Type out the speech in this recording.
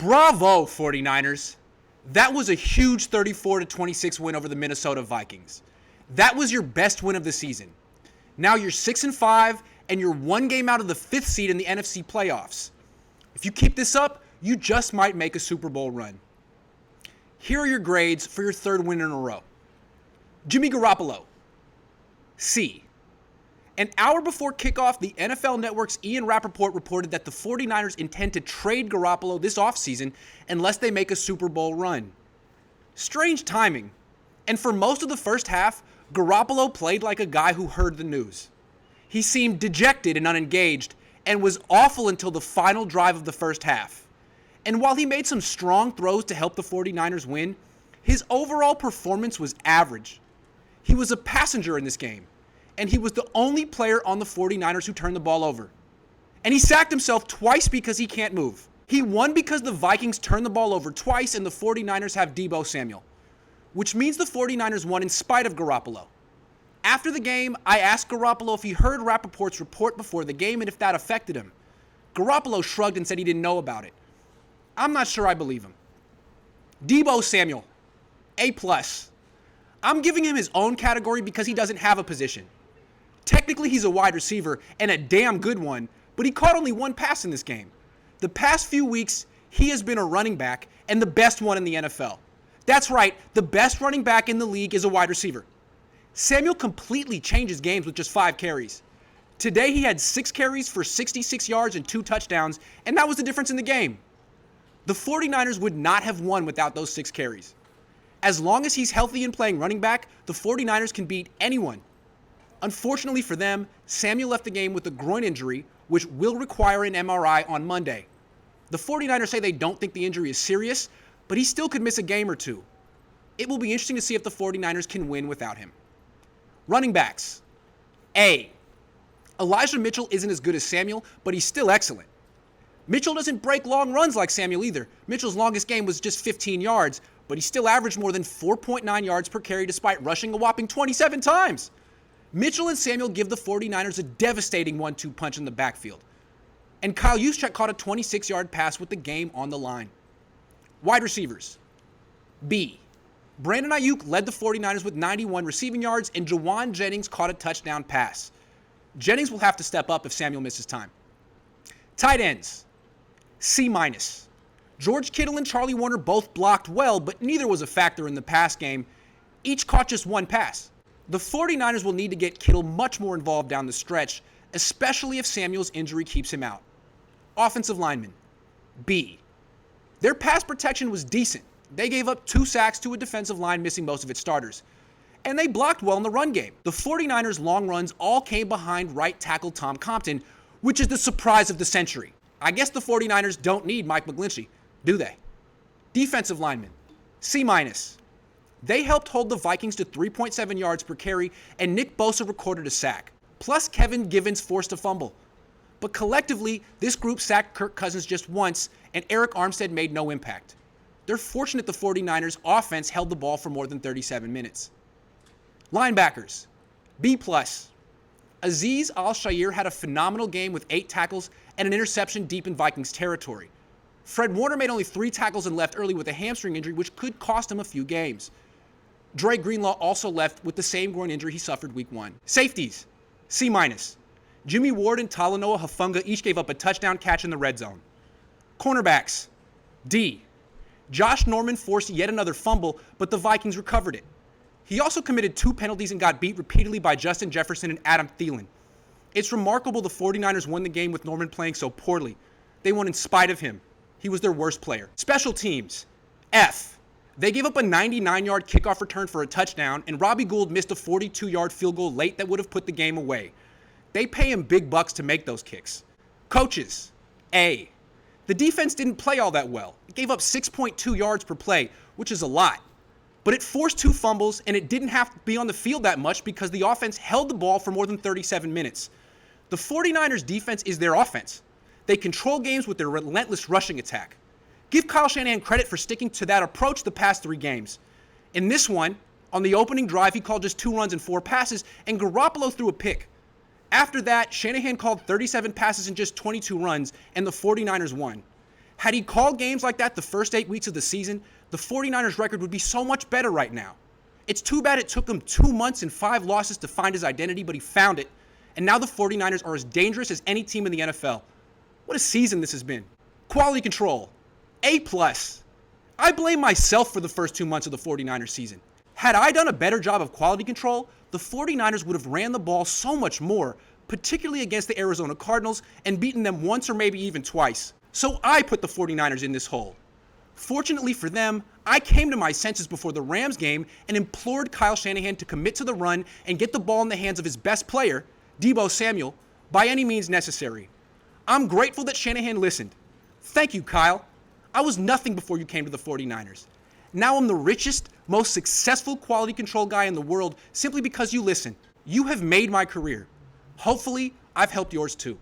Bravo, 49ers. That was a huge 34-26 win over the Minnesota Vikings. That was your best win of the season. Now you're 6-5, and you're one game out of the 5th seed in the NFC playoffs. If you keep this up, you just might make a Super Bowl run. Here are your grades for your 3rd win in a row. Jimmy Garoppolo, C. An hour before kickoff, the NFL Network's Ian Rappaport reported that the 49ers intend to trade Garoppolo this offseason unless they make a Super Bowl run. Strange timing. And for most of the first half, Garoppolo played like a guy who heard the news. He seemed dejected and unengaged and was awful until the final drive of the first half. And while he made some strong throws to help the 49ers win, his overall performance was average. He was a passenger in this game, and he was the only player on the 49ers who turned the ball over. And he sacked himself twice because he can't move. He won because the Vikings turned the ball over twice and the 49ers have Deebo Samuel, which means the 49ers won in spite of Garoppolo. After the game, I asked Garoppolo if he heard Rappaport's report before the game and if that affected him. Garoppolo shrugged and said he didn't know about it. I'm not sure I believe him. Deebo Samuel, A+. I'm giving him his own category because he doesn't have a position. Technically, he's a wide receiver and a damn good one, but he caught only one pass in this game. The past few weeks, he has been a running back and the best one in the NFL. That's right, the best running back in the league is a wide receiver. Samuel completely changes games with just 5 carries. Today, he had 6 carries for 66 yards and 2 touchdowns, and that was the difference in the game. The 49ers would not have won without those 6 carries. As long as he's healthy and playing running back, the 49ers can beat anyone. Unfortunately for them, Samuel left the game with a groin injury, which will require an MRI on Monday. The 49ers say they don't think the injury is serious, but he still could miss a game or two. It will be interesting to see if the 49ers can win without him. Running backs. A. Elijah Mitchell isn't as good as Samuel, but he's still excellent. Mitchell doesn't break long runs like Samuel either. Mitchell's longest game was just 15 yards, but he still averaged more than 4.9 yards per carry despite rushing a whopping 27 times. Mitchell and Samuel give the 49ers a devastating 1-2 punch in the backfield. And Kyle Juszczyk caught a 26-yard pass with the game on the line. Wide receivers. B. Brandon Ayuk led the 49ers with 91 receiving yards, and Jawan Jennings caught a touchdown pass. Jennings will have to step up if Samuel misses time. Tight ends. C-. George Kittle and Charlie Warner both blocked well, but neither was a factor in the pass game. Each caught just 1 pass. The 49ers will need to get Kittle much more involved down the stretch, especially if Samuel's injury keeps him out. Offensive linemen. B. Their pass protection was decent. They gave up 2 sacks to a defensive line missing most of its starters. And they blocked well in the run game. The 49ers' long runs all came behind right tackle Tom Compton, which is the surprise of the century. I guess the 49ers don't need Mike McGlinchey, do they? Defensive linemen. C-. They helped hold the Vikings to 3.7 yards per carry, and Nick Bosa recorded a sack. Plus, Kevin Givens forced a fumble. But collectively, this group sacked Kirk Cousins just once, and Eric Armstead made no impact. They're fortunate the 49ers' offense held the ball for more than 37 minutes. Linebackers. B+. Azeez Al-Shaair had a phenomenal game with 8 tackles and an interception deep in Vikings territory. Fred Warner made only 3 tackles and left early with a hamstring injury, which could cost him a few games. Dre Greenlaw also left with the same groin injury he suffered week 1. Safeties. C-. Jimmy Ward and Talanoa Hufanga each gave up a touchdown catch in the red zone. Cornerbacks. D. Josh Norman forced yet another fumble, but the Vikings recovered it. He also committed 2 penalties and got beat repeatedly by Justin Jefferson and Adam Thielen. It's remarkable the 49ers won the game with Norman playing so poorly. They won in spite of him. He was their worst player. Special teams. F. They gave up a 99-yard kickoff return for a touchdown, and Robbie Gould missed a 42-yard field goal late that would have put the game away. They pay him big bucks to make those kicks. Coaches. A. The defense didn't play all that well. It gave up 6.2 yards per play, which is a lot. But it forced 2 fumbles, and it didn't have to be on the field that much because the offense held the ball for more than 37 minutes. The 49ers' defense is their offense. They control games with their relentless rushing attack. Give Kyle Shanahan credit for sticking to that approach the past 3 games. In this one, on the opening drive, he called just 2 runs and 4 passes, and Garoppolo threw a pick. After that, Shanahan called 37 passes and just 22 runs, and the 49ers won. Had he called games like that the first 8 weeks of the season, the 49ers record would be so much better right now. It's too bad it took him 2 months and 5 losses to find his identity, but he found it. And now the 49ers are as dangerous as any team in the NFL. What a season this has been. Quality control. A+. I blame myself for the first 2 months of the 49ers season. Had I done a better job of quality control, the 49ers would have ran the ball so much more, particularly against the Arizona Cardinals, and beaten them once or maybe even twice. So I put the 49ers in this hole. Fortunately for them, I came to my senses before the Rams game and implored Kyle Shanahan to commit to the run and get the ball in the hands of his best player, Deebo Samuel, by any means necessary. I'm grateful that Shanahan listened. Thank you, Kyle. I was nothing before you came to the 49ers. Now I'm the richest, most successful quality control guy in the world simply because you listen. You have made my career. Hopefully, I've helped yours too.